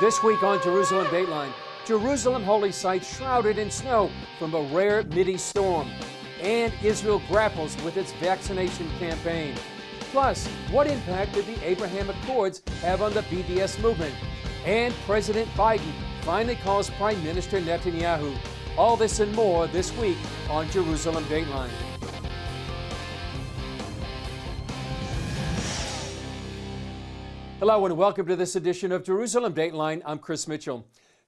This week on Jerusalem Dateline, Jerusalem holy site shrouded in snow from a rare Mideast storm. And Israel grapples with its vaccination campaign. Plus, what impact did the Abraham Accords have on the BDS movement? And President Biden finally calls Prime Minister Netanyahu. All this and more this week on Jerusalem Dateline. Hello and welcome to this edition of Jerusalem Dateline. I'm Chris Mitchell.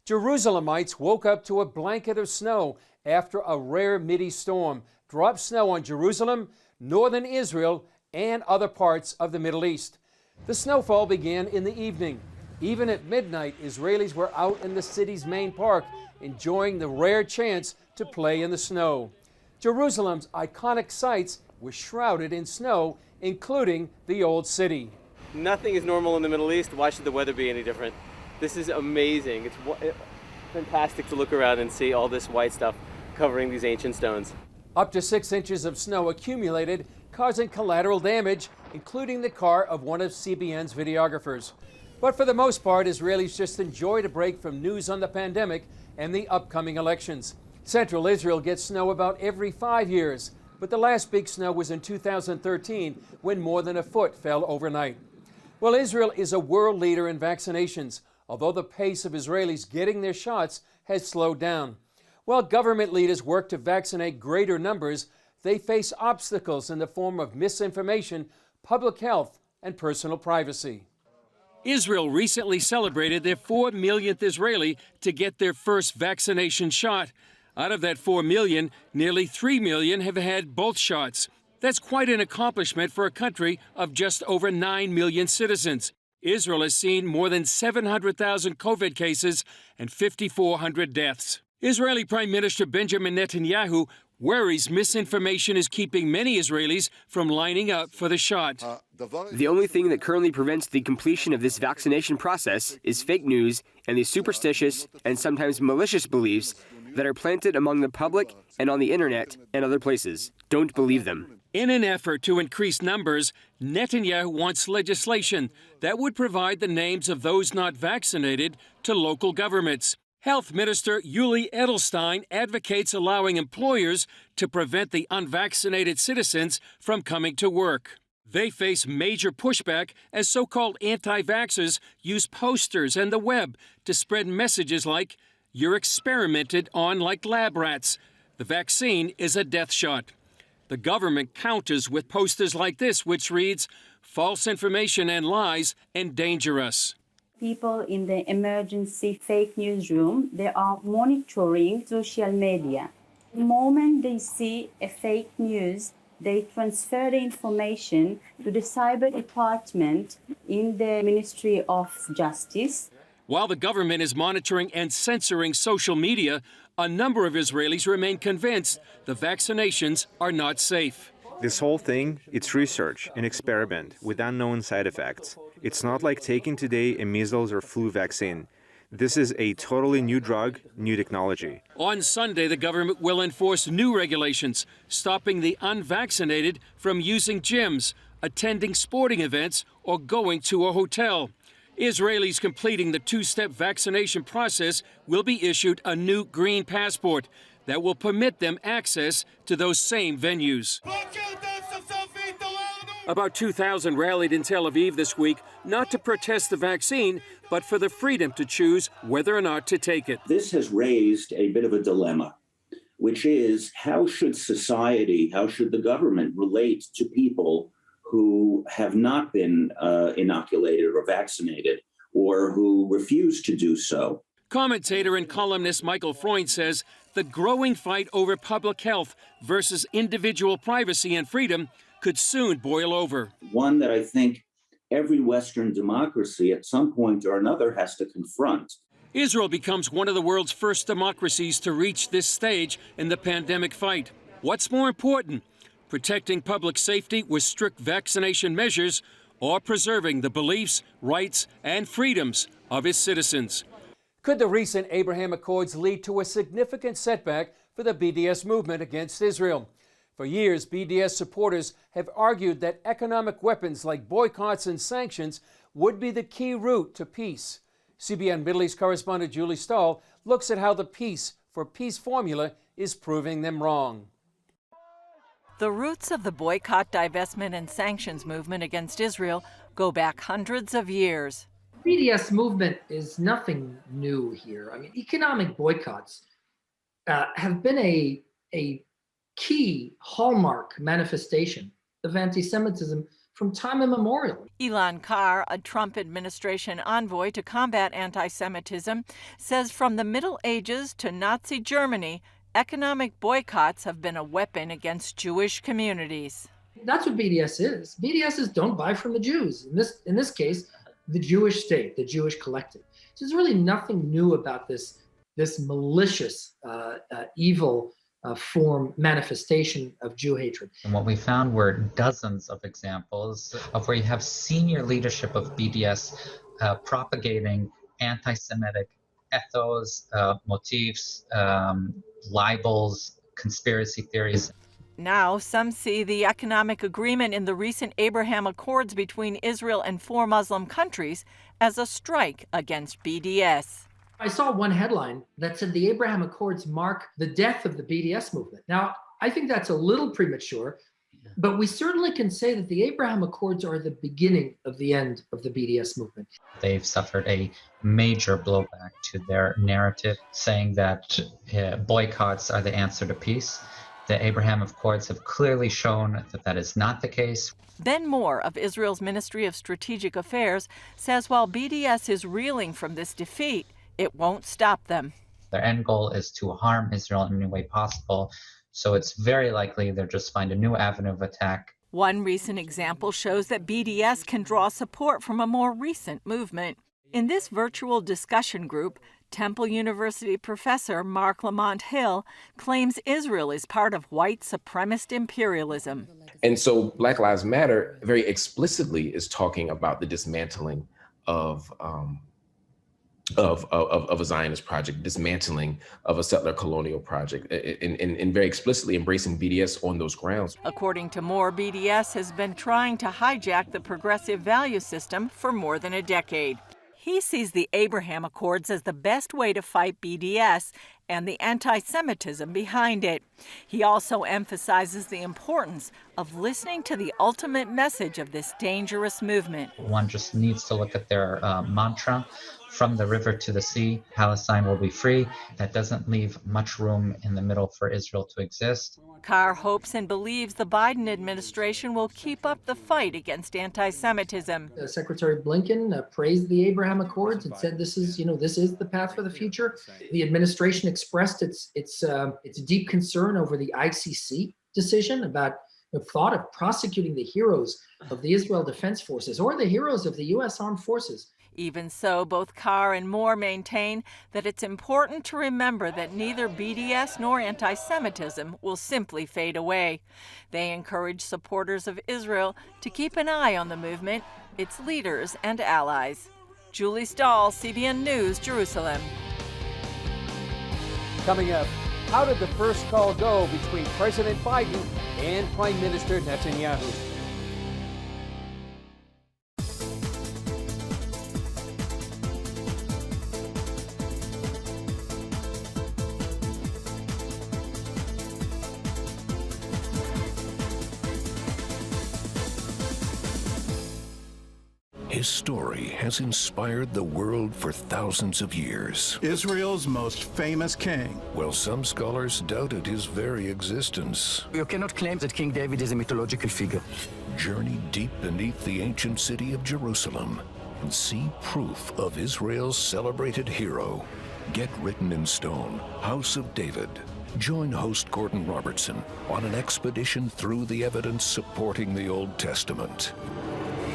Jerusalemites woke up to a blanket of snow after a rare Mideast storm dropped snow on Jerusalem, northern Israel, and other parts of the Middle East. The snowfall began in the evening. Even at midnight, Israelis were out in the city's main park, enjoying the rare chance to play in the snow. Jerusalem's iconic sites were shrouded in snow, including the Old City. Nothing is normal in the Middle East. Why should the weather be any different? This is amazing. It's fantastic to look around and see all this white stuff covering these ancient stones. Up to 6 inches of snow accumulated, causing collateral damage, including the car of one of CBN's videographers. But for the most part, Israelis just enjoyed a break from news on the pandemic and the upcoming elections. Central Israel gets snow about every 5 years, but the last big snow was in 2013 when more than a foot fell overnight. Well, Israel is a world leader in vaccinations, although the pace of Israelis getting their shots has slowed down. While government leaders work to vaccinate greater numbers, they face obstacles in the form of misinformation, public health, and personal privacy. Israel recently celebrated their 4 millionth Israeli to get their first vaccination shot. Out of that 4 million, nearly 3 million have had both shots. That's quite an accomplishment for a country of just over 9 million citizens. Israel has seen more than 700,000 COVID cases and 5,400 deaths. Israeli Prime Minister Benjamin Netanyahu worries misinformation is keeping many Israelis from lining up for the shot. The only thing that currently prevents the completion of this vaccination process is fake news and the superstitious and sometimes malicious beliefs that are planted among the public and on the internet and other places. Don't believe them. In an effort to increase numbers, Netanyahu wants legislation that would provide the names of those not vaccinated to local governments. Health Minister Yuli Edelstein advocates allowing employers to prevent the unvaccinated citizens from coming to work. They face major pushback as so-called anti-vaxxers use posters and the web to spread messages like, "You're experimented on like lab rats. The vaccine is a death shot." The government counters with posters like this, which reads, "False information and lies endanger us." People in the emergency fake news room, they are monitoring social media. The moment they see a fake news, they transfer the information to the cyber department in the Ministry of Justice. While the government is monitoring and censoring social media, a number of Israelis remain convinced the vaccinations are not safe. This whole thing, it's research, an experiment with unknown side effects. It's not like taking today a measles or flu vaccine. This is a totally new drug, new technology. On Sunday, the government will enforce new regulations, stopping the unvaccinated from using gyms, attending sporting events, or going to a hotel. Israelis completing the two-step vaccination process will be issued a new green passport that will permit them access to those same venues. About 2,000 rallied in Tel Aviv this week, not to protest the vaccine, but for the freedom to choose whether or not to take it. This has raised a bit of a dilemma, which is how should society, how should the government relate to people who have not been inoculated or vaccinated, or who refuse to do so. Commentator and columnist Michael Freund says the growing fight over public health versus individual privacy and freedom could soon boil over. One that I think every Western democracy at some point or another has to confront. Israel becomes one of the world's first democracies to reach this stage in the pandemic fight. What's more important? Protecting public safety with strict vaccination measures, or preserving the beliefs, rights, and freedoms of its citizens. Could the recent Abraham Accords lead to a significant setback for the BDS movement against Israel? For years, BDS supporters have argued that economic weapons like boycotts and sanctions would be the key route to peace. CBN Middle East correspondent Julie Stahl looks at how the Peace for Peace formula is proving them wrong. The roots of the boycott, divestment, and sanctions movement against Israel go back hundreds of years. BDS movement is nothing new here. I mean, economic boycotts have been a key hallmark manifestation of anti-Semitism from time immemorial. Ilan Carr, a Trump administration envoy to combat anti-Semitism, says from the Middle Ages to Nazi Germany, economic boycotts have been a weapon against Jewish communities. That's what BDS is. BDS is don't buy from the Jews. In this case, the Jewish state, the Jewish collective. So there's really nothing new about this malicious, evil form manifestation of Jew hatred. And what we found were dozens of examples of where you have senior leadership of BDS propagating anti-Semitic ethos, motifs, libels, conspiracy theories. Now, some see the economic agreement in the recent Abraham Accords between Israel and 4 Muslim countries as a strike against BDS. I saw one headline that said the Abraham Accords mark the death of the BDS movement. Now, I think that's a little premature, but we certainly can say that the Abraham Accords are the beginning of the end of the BDS movement. They've suffered a major blowback to their narrative, saying that boycotts are the answer to peace. The Abraham Accords have clearly shown that that is not the case. Ben Moore of Israel's Ministry of Strategic Affairs says while BDS is reeling from this defeat, it won't stop them. Their end goal is to harm Israel in any way possible, so it's very likely they'll just find a new avenue of attack. One recent example shows that BDS can draw support from a more recent movement. In this virtual discussion group, Temple University professor Mark Lamont Hill claims Israel is part of white supremacist imperialism. And so Black Lives Matter very explicitly is talking about the dismantling of a Zionist project, dismantling of a settler colonial project, and very explicitly embracing BDS on those grounds. According to Moore, BDS has been trying to hijack the progressive value system for more than a decade. He sees the Abraham Accords as the best way to fight BDS and the anti-Semitism behind it. He also emphasizes the importance of listening to the ultimate message of this dangerous movement. One just needs to look at their mantra, from the river to the sea, Palestine will be free. That doesn't leave much room in the middle for Israel to exist. Carr hopes and believes the Biden administration will keep up the fight against anti-Semitism. Secretary Blinken praised the Abraham Accords and said this is the path for the future. The administration expressed its deep concern over the ICC decision about the thought of prosecuting the heroes of the Israel Defense Forces or the heroes of the U.S. Armed Forces. Even so, both Carr and Moore maintain that it's important to remember that neither BDS nor anti-Semitism will simply fade away. They encourage supporters of Israel to keep an eye on the movement, its leaders and allies. Julie Stahl, CBN News, Jerusalem. Coming up, how did the first call go between President Biden and Prime Minister Netanyahu? His story has inspired the world for thousands of years. Israel's most famous king. While some scholars doubted his very existence. You cannot claim that King David is a mythological figure. Journey deep beneath the ancient city of Jerusalem and see proof of Israel's celebrated hero. Get written in stone, House of David. Join host Gordon Robertson on an expedition through the evidence supporting the Old Testament.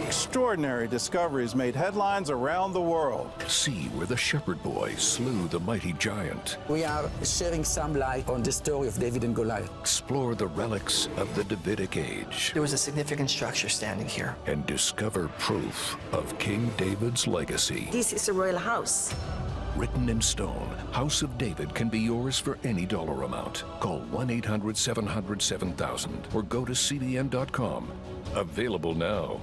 Extraordinary discoveries made headlines around the world. See where the shepherd boy slew the mighty giant. We are sharing some light on the story of David and Goliath. Explore the relics of the Davidic age. There was a significant structure standing here. And discover proof of King David's legacy. This is a royal house. Written in stone, House of David can be yours for any dollar amount. Call 1-800-700-7000 or go to CBN.com. Available now.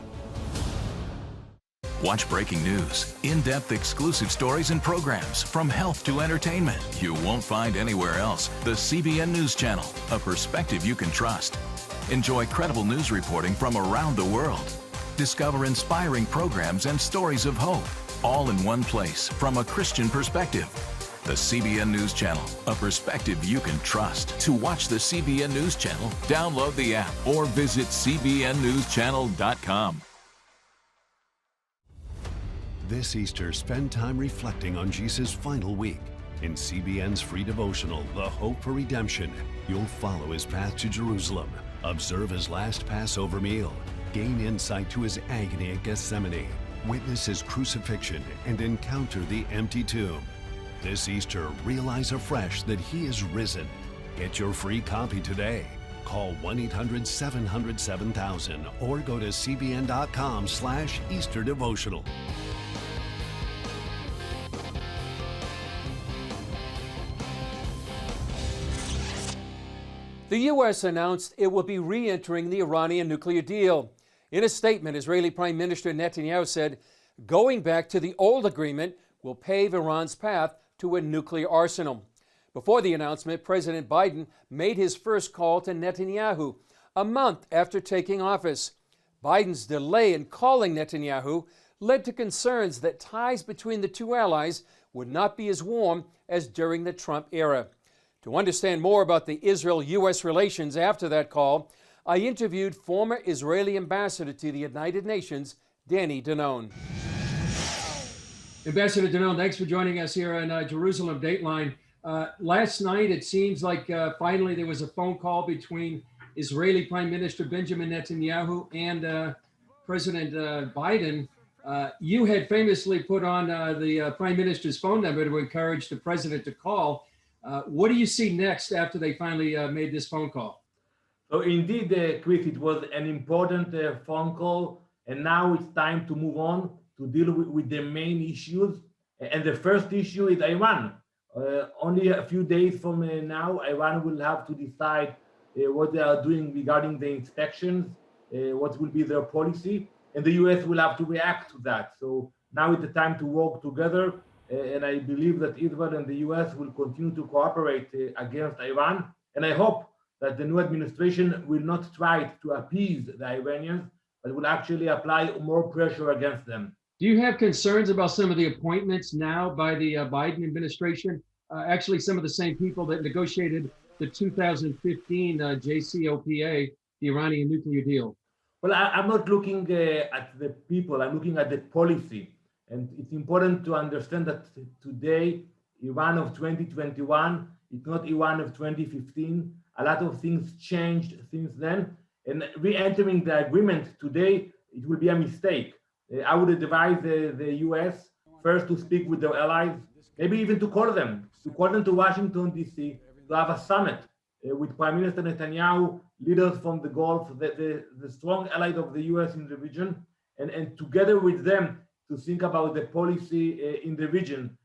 Watch breaking news, in-depth exclusive stories and programs from health to entertainment you won't find anywhere else. The CBN News Channel, a perspective you can trust. Enjoy credible news reporting from around the world. Discover inspiring programs and stories of hope, all in one place from a Christian perspective. The CBN News Channel, a perspective you can trust. To watch the CBN News Channel, download the app or visit cbnnewschannel.com. This Easter, spend time reflecting on Jesus' final week. In CBN's free devotional, The Hope for Redemption, you'll follow his path to Jerusalem, observe his last Passover meal, gain insight to his agony at Gethsemane, witness his crucifixion, and encounter the empty tomb. This Easter, realize afresh that he is risen. Get your free copy today. Call 1-800-700-7000 or go to cbn.com/Easter Devotional. The U.S. announced it will be re-entering the Iranian nuclear deal. In a statement, Israeli Prime Minister Netanyahu said, going back to the old agreement will pave Iran's path to a nuclear arsenal. Before the announcement, President Biden made his first call to Netanyahu a month after taking office. Biden's delay in calling Netanyahu led to concerns that ties between the two allies would not be as warm as during the Trump era. To understand more about the Israel-U.S. relations after that call, I interviewed former Israeli ambassador to the United Nations, Danny Danon. Ambassador Danon, thanks for joining us here on Jerusalem Dateline. Last night, it seems like finally there was a phone call between Israeli Prime Minister Benjamin Netanyahu and President Biden. You had famously put on the Prime Minister's phone number to encourage the president to call. What do you see next after they finally made this phone call? So indeed, Chris, it was an important phone call, and now it's time to move on to deal with the main issues. And the first issue is Iran. Only a few days from now, Iran will have to decide what they are doing regarding the inspections, what will be their policy, and the US will have to react to that. So now is the time to work together, and I believe that Israel and the US will continue to cooperate against Iran. And I hope that the new administration will not try to appease the Iranians, but will actually apply more pressure against them. Do you have concerns about some of the appointments now by the Biden administration? Actually, some of the same people that negotiated the 2015 JCPOA, the Iranian nuclear deal. Well, I'm not looking at the people, I'm looking at the policy. And it's important to understand that today, Iran of 2021 is not Iran of 2015. A lot of things changed since then. And re-entering the agreement today, it will be a mistake. I would advise the US first to speak with their allies, maybe even to call them to Washington, D.C., to have a summit with Prime Minister Netanyahu, leaders from the Gulf, the strong allies of the US in the region, and together with them to think about the policy in the region.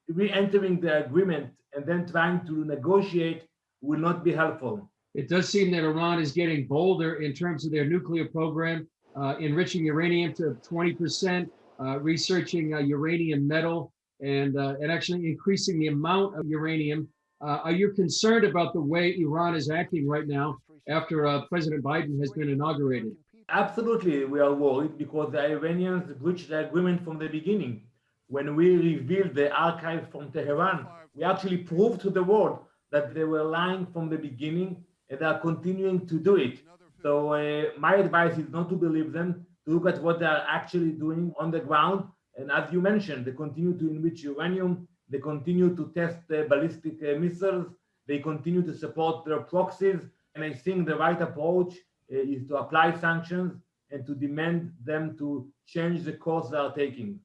Re-entering the agreement and then trying to negotiate will not be helpful. It does seem that Iran is getting bolder in terms of their nuclear program, enriching uranium to 20%, researching uranium metal, and actually increasing the amount of uranium. Are you concerned about the way Iran is acting right now after President Biden has been inaugurated? Absolutely, we are worried because the Iranians breached the agreement from the beginning. When we revealed the archive from Tehran, we actually proved to the world that they were lying from the beginning, and they are continuing to do it. So my advice is not to believe them, to look at what they are actually doing on the ground. And as you mentioned, they continue to enrich uranium, they continue to test ballistic missiles, they continue to support their proxies. And I think the right approach is to apply sanctions and to demand them to change the course they are taking.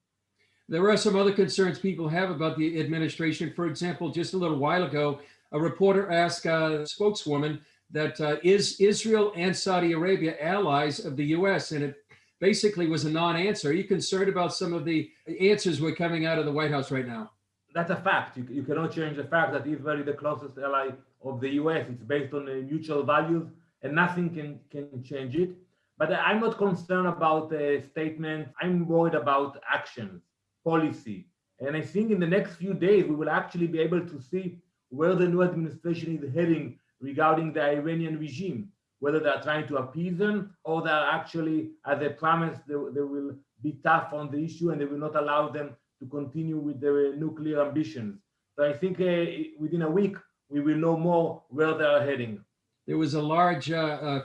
There are some other concerns people have about the administration. For example, just a little while ago, a reporter asked a spokeswoman that is Israel and Saudi Arabia allies of the U.S., and it basically was a non-answer. Are you concerned about some of the answers we're coming out of the White House right now? That's a fact. You cannot change the fact that Israel is the closest ally of the U.S. It's based on mutual values, and nothing can change it. But I'm not concerned about statements. I'm worried about actions, policy. And I think in the next few days, we will actually be able to see where the new administration is heading regarding the Iranian regime, whether they're trying to appease them or they're actually, as they promised, they will be tough on the issue and they will not allow them to continue with their nuclear ambitions. So I think within a week, we will know more where they are heading. There was a large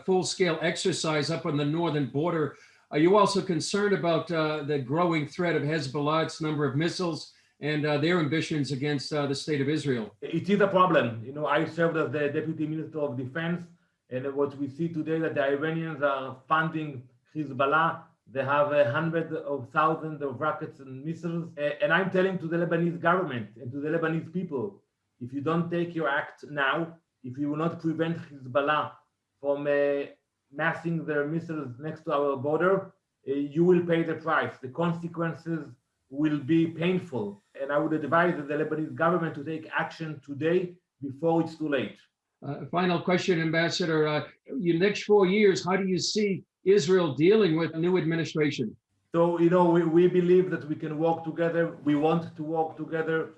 full-scale exercise up on the northern border. Are you also concerned about the growing threat of Hezbollah, its number of missiles, and their ambitions against the state of Israel? It is a problem. You know, I served as the Deputy Minister of Defense, and what we see today that the Iranians are funding Hezbollah. They have hundreds of thousands of rockets and missiles. And I'm telling to the Lebanese government and to the Lebanese people, if you don't take your act now, if you will not prevent Hezbollah from massing their missiles next to our border, you will pay the price. The consequences will be painful. And I would advise the Lebanese government to take action today before it's too late. Final question, Ambassador. Your next 4 years, how do you see Israel dealing with a new administration? So, you know, we believe that we can work together. We want to work together.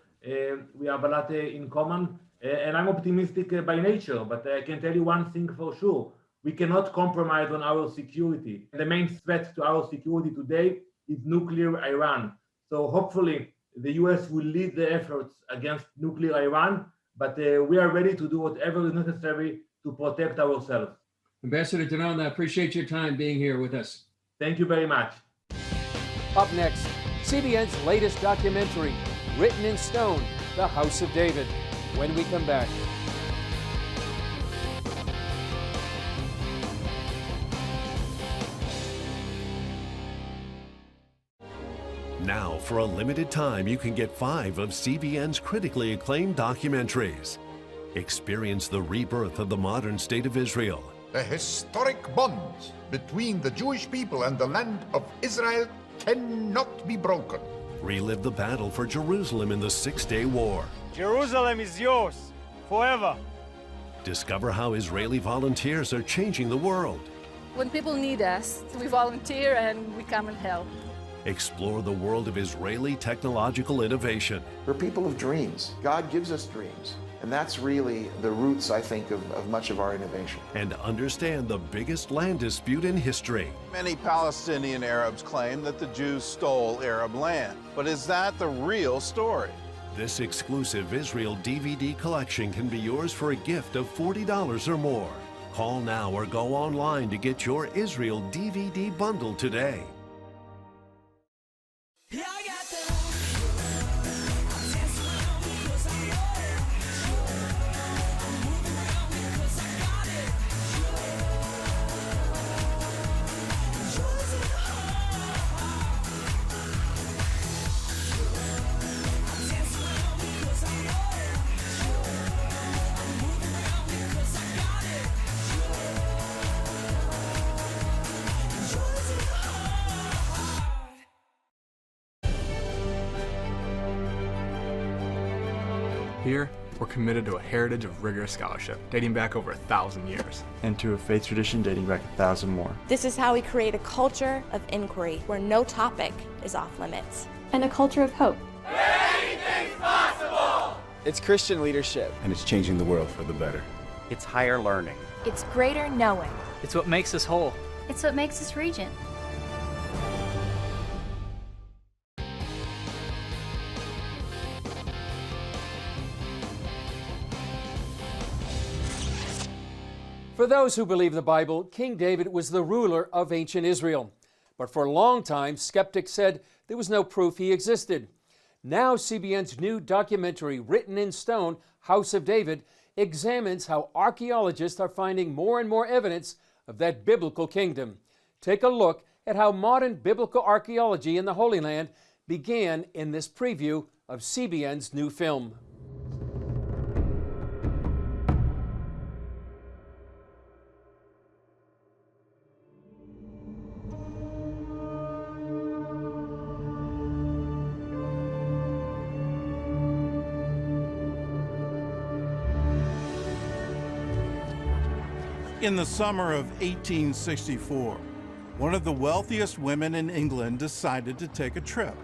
We have a lot in common. And I'm optimistic by nature, but I can tell you one thing for sure. We cannot compromise on our security. The main threat to our security today is nuclear Iran. So hopefully the US will lead the efforts against nuclear Iran, but we are ready to do whatever is necessary to protect ourselves. Ambassador Danon, I appreciate your time being here with us. Thank you very much. Up next, CBN's latest documentary, Written in Stone, The House of David. When we come back. Now, for a limited time, you can get 5 of CBN's critically acclaimed documentaries. Experience the rebirth of the modern state of Israel. The historic bonds between the Jewish people and the land of Israel cannot be broken. Relive the battle for Jerusalem in the Six-Day War. Jerusalem is yours, forever. Discover how Israeli volunteers are changing the world. When people need us, we volunteer and we come and help. Explore the world of Israeli technological innovation. We're people of dreams. God gives us dreams. And that's really the roots, I think, of much of our innovation. And understand the biggest land dispute in history. Many Palestinian Arabs claim that the Jews stole Arab land. But is that the real story? This exclusive Israel DVD collection can be yours for a gift of $40 or more. Call now or go online to get your Israel DVD bundle today. Here, we're committed to a heritage of rigorous scholarship dating back over 1,000 years. And to a faith tradition dating back 1,000 more. This is how we create a culture of inquiry where no topic is off limits. And a culture of hope. Anything's possible! It's Christian leadership. And it's changing the world for the better. It's higher learning. It's greater knowing. It's what makes us whole. It's what makes us regent. For those who believe the Bible, King David was the ruler of ancient Israel. But for a long time, skeptics said there was no proof he existed. Now CBN's new documentary, Written in Stone, House of David, examines how archaeologists are finding more and more evidence of that biblical kingdom. Take a look at how modern biblical archaeology in the Holy Land began in this preview of CBN's new film. In the summer of 1864, one of the wealthiest women in England decided to take a trip.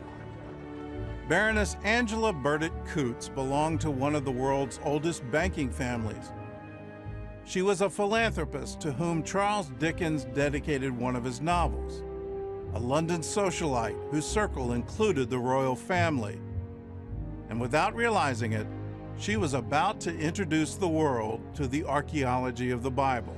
Baroness Angela Burdett Coutts belonged to one of the world's oldest banking families. She was a philanthropist to whom Charles Dickens dedicated one of his novels, a London socialite whose circle included the royal family. And without realizing it, she was about to introduce the world to the archaeology of the Bible.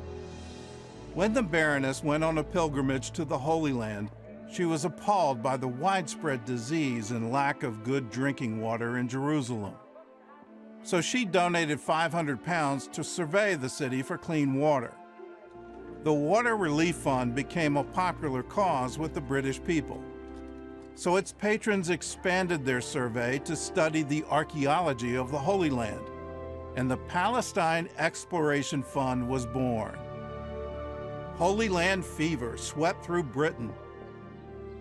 When the Baroness went on a pilgrimage to the Holy Land, she was appalled by the widespread disease and lack of good drinking water in Jerusalem. So she donated 500 pounds to survey the city for clean water. The Water Relief Fund became a popular cause with the British people. So its patrons expanded their survey to study the archaeology of the Holy Land, and the Palestine Exploration Fund was born. Holy Land fever swept through Britain,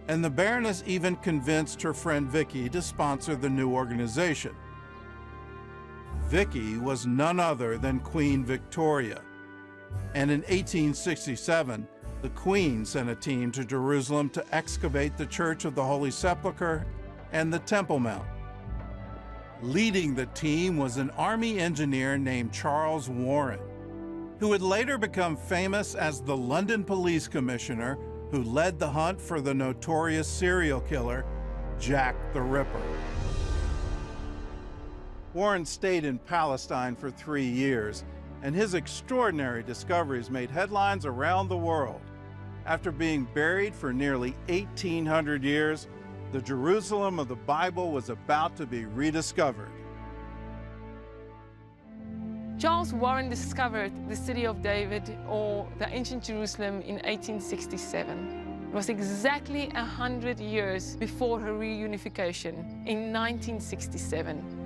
and the Baroness even convinced her friend Vicky to sponsor the new organization. Vicky was none other than Queen Victoria, and in 1867, the Queen sent a team to Jerusalem to excavate the Church of the Holy Sepulchre and the Temple Mount. Leading the team was an army engineer named Charles Warren, who would later become famous as the London Police Commissioner who led the hunt for the notorious serial killer, Jack the Ripper. Warren stayed in Palestine for 3 years, and his extraordinary discoveries made headlines around the world. After being buried for nearly 1,800 years, the Jerusalem of the Bible was about to be rediscovered. Charles Warren discovered the city of David, or the ancient Jerusalem, in 1867. It was exactly 100 years before her reunification in 1967.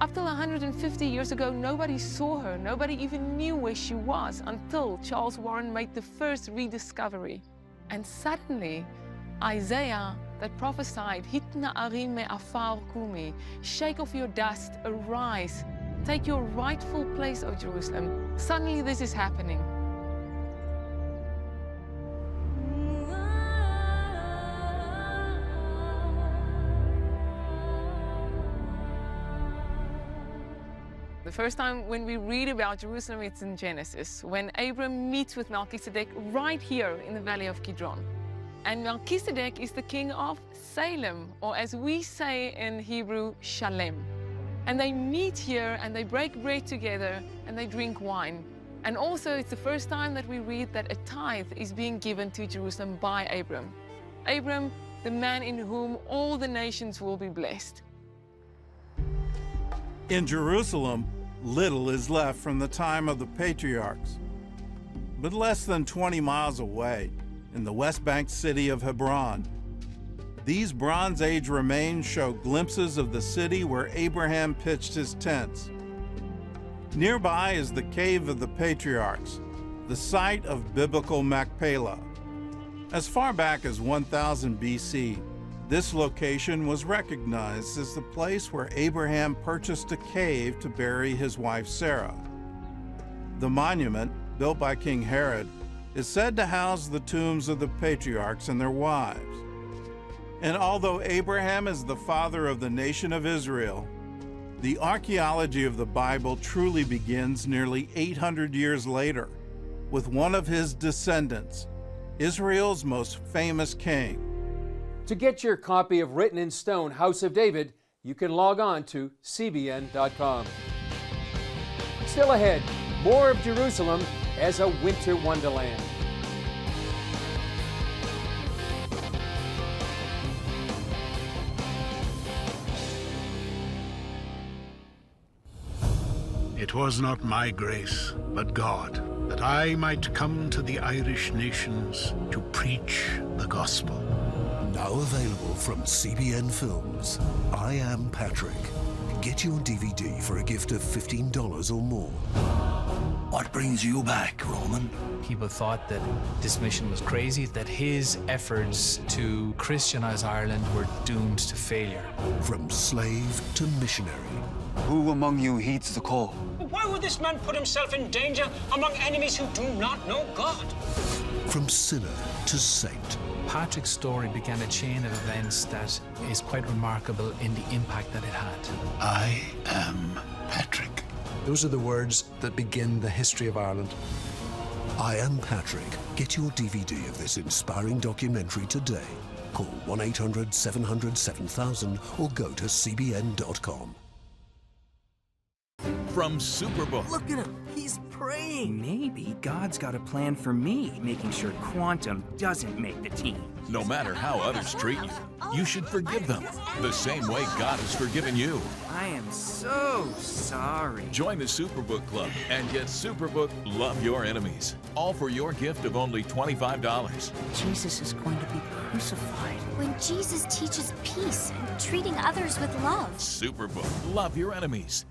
Up till 150 years ago, nobody saw her, nobody even knew where she was until Charles Warren made the first rediscovery. And suddenly, Isaiah, that prophesied, Hitna arim me'afar kumi, shake off your dust, arise, take your rightful place, O Jerusalem. Suddenly this is happening. The first time when we read about Jerusalem, it's in Genesis, when Abram meets with Melchizedek right here in the valley of Kidron. And Melchizedek is the king of Salem, or as we say in Hebrew, Shalem. And they meet here and they break bread together and they drink wine. And also it's the first time that we read that a tithe is being given to Jerusalem by Abram. Abram, the man in whom all the nations will be blessed. In Jerusalem, little is left from the time of the patriarchs. But less than 20 miles away, in the West Bank city of Hebron, these Bronze Age remains show glimpses of the city where Abraham pitched his tents. Nearby is the Cave of the Patriarchs, the site of biblical Machpelah. As far back as 1000 BC, this location was recognized as the place where Abraham purchased a cave to bury his wife Sarah. The monument, built by King Herod, is said to house the tombs of the patriarchs and their wives. And although Abraham is the father of the nation of Israel, the archaeology of the Bible truly begins nearly 800 years later with one of his descendants, Israel's most famous king. To get your copy of Written in Stone, House of David, you can log on to cbn.com. Still ahead, more of Jerusalem as a winter wonderland. It was not my grace, but God, that I might come to the Irish nations to preach the gospel. Now available from CBN Films, I Am Patrick. Get your DVD for a gift of $15 or more. What brings you back, Roman? People thought that this mission was crazy, that his efforts to Christianize Ireland were doomed to failure. From slave to missionary. Who among you heeds the call? Why would this man put himself in danger among enemies who do not know God? From sinner to saint. Patrick's story began a chain of events that is quite remarkable in the impact that it had. I am Patrick. Those are the words that begin the history of Ireland. I Am Patrick. Get your DVD of this inspiring documentary today. Call 1-800-700-7000 or go to cbn.com. From Superbook. Look at him. He's praying. Maybe God's got a plan for me, making sure Quantum doesn't make the team. No matter how others treat you, you should forgive them the same way God has forgiven you. I am so sorry. Join the Superbook Club and get Superbook Love Your Enemies. All for your gift of only $25. Jesus is going to be crucified. When Jesus teaches peace and treating others with love. Superbook Love Your Enemies.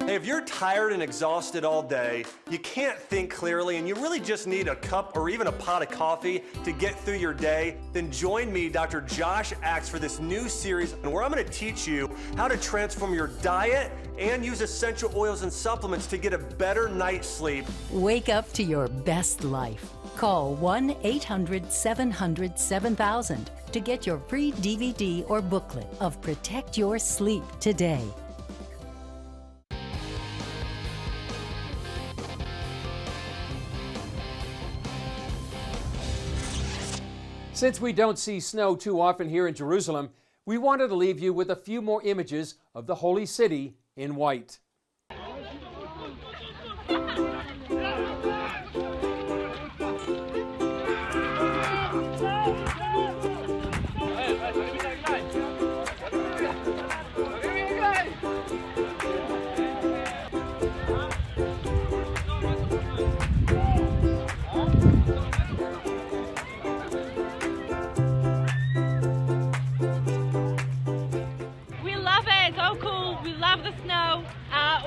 Hey, if you're tired and exhausted all day, you can't think clearly, and you really just need a cup or even a pot of coffee to get through your day, then join me, Dr. Josh Axe, for this new series where I'm going to teach you how to transform your diet and use essential oils and supplements to get a better night's sleep. Wake up to your best life. Call 1-800-700-7000 to get your free DVD or booklet of Protect Your Sleep today. Since we don't see snow too often here in Jerusalem, we wanted to leave you with a few more images of the Holy City in white.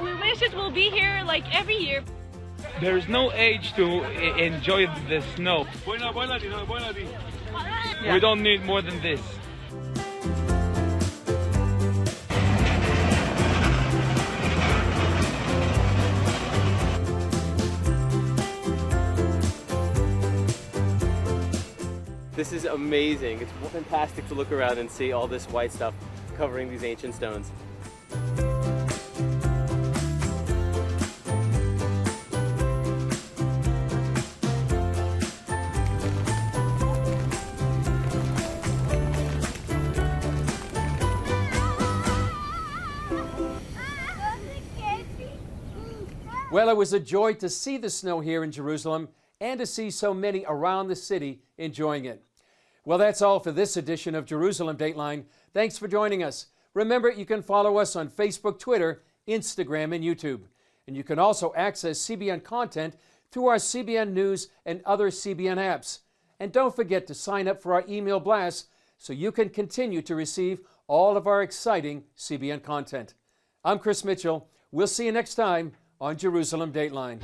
We wish it will be here like every year. There's no age to enjoy the snow. We don't need more than this. This is amazing. It's fantastic to look around and see all this white stuff covering these ancient stones. Well, it was a joy to see the snow here in Jerusalem and to see so many around the city enjoying it. Well, that's all for this edition of Jerusalem Dateline. Thanks for joining us. Remember, you can follow us on Facebook, Twitter, Instagram, and YouTube. And you can also access CBN content through our CBN News and other CBN apps. And don't forget to sign up for our email blasts so you can continue to receive all of our exciting CBN content. I'm Chris Mitchell. We'll see you next time on Jerusalem Dateline.